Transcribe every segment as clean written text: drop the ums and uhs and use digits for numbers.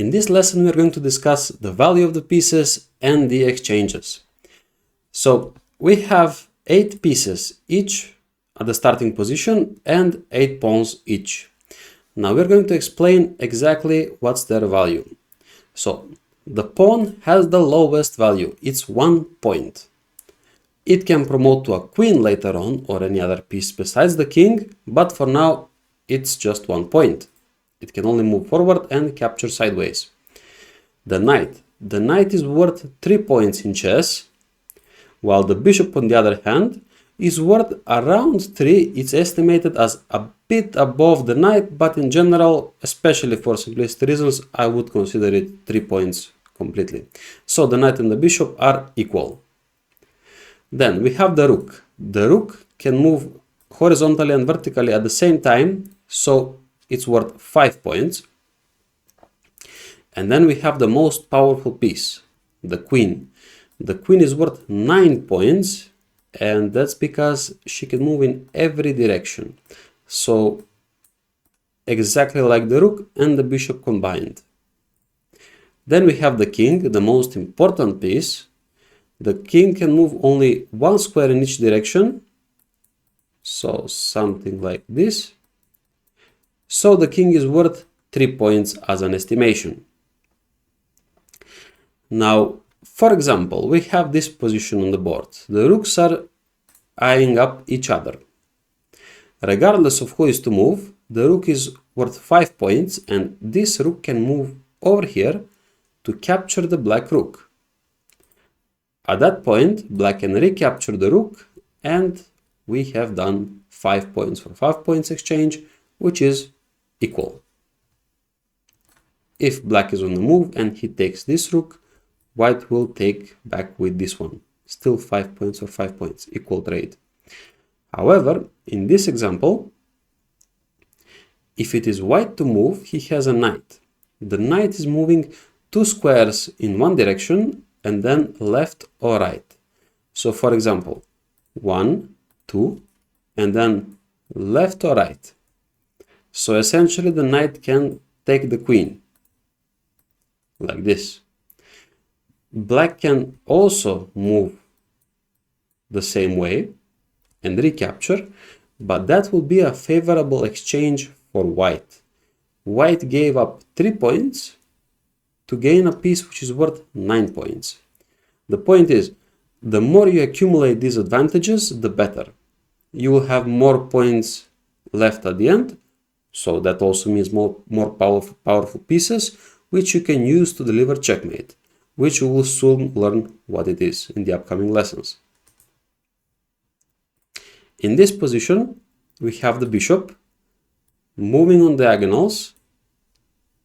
In this lesson, we are going to discuss the value of the pieces and the exchanges. So we have 8 pieces each at the starting position and 8 pawns each. Now we're going to explain exactly what's their value. So the pawn has the lowest value, it's 1 point. It can promote to a queen later on or any other piece besides the king, but for now it's just 1 point. It can only move forward and capture sideways. The knight is worth 3 points in chess, while the bishop on the other hand is worth around 3. It's estimated as a bit above the knight, but in general, especially for simplicity reasons, I would consider it 3 points completely. So the knight and the bishop are equal. Then we have the rook. The rook can move horizontally and vertically at the same time, so it's worth 5 points. And then we have the most powerful piece, the queen. The queen is worth 9 points, and that's because she can move in every direction. So exactly like the rook and the bishop combined. Then we have the king, the most important piece. The king can move only 1 square in each direction. So something like this. So the king is worth 3 points as an estimation. Now, for example, we have this position on the board. The rooks are eyeing up each other. Regardless of who is to move, the rook is worth 5 points, and this rook can move over here to capture the black rook. At that point, black can recapture the rook, and we have done 5 points for 5 points exchange, which is equal. If black is on the move and he takes this rook, white will take back with this one. Still 5 points for 5 points, equal trade. However, in this example, if it is white to move, he has a knight. The knight is moving 2 squares in one direction and then left or right. So for example, 1, 2, and then left or right. So essentially the knight can take the queen, like this. Black can also move the same way and recapture, but that will be a favorable exchange for white. White gave up 3 points to gain a piece which is worth 9 points. The point is, the more you accumulate these advantages, the better. You will have more points left at the end, so that also means more powerful pieces, which you can use to deliver checkmate, which we will soon learn what it is in the upcoming lessons. In this position, we have the bishop moving on diagonals,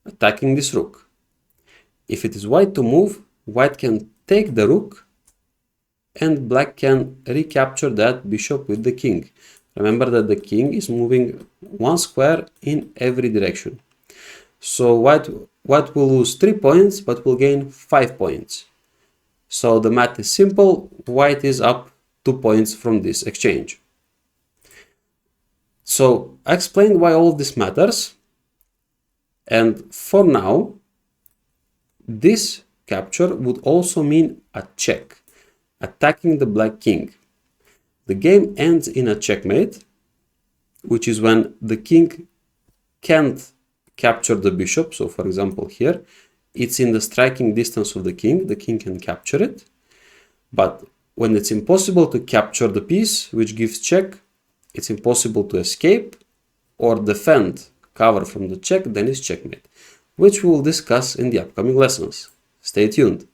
attacking this rook. If it is white to move, white can take the rook, and black can recapture that bishop with the king. Remember that the king is moving 1 square in every direction. So white will lose 3 points, but will gain 5 points. So the math is simple. White is up 2 points from this exchange. So I explained why all of this matters. And for now, this capture would also mean a check, attacking the black king. The game ends in a checkmate, which is when the king can't capture the bishop. So for example here, it's in the striking distance of the king can capture it. But when it's impossible to capture the piece, which gives check, it's impossible to escape or defend cover from the check, then it's checkmate, which we will discuss in the upcoming lessons. Stay tuned.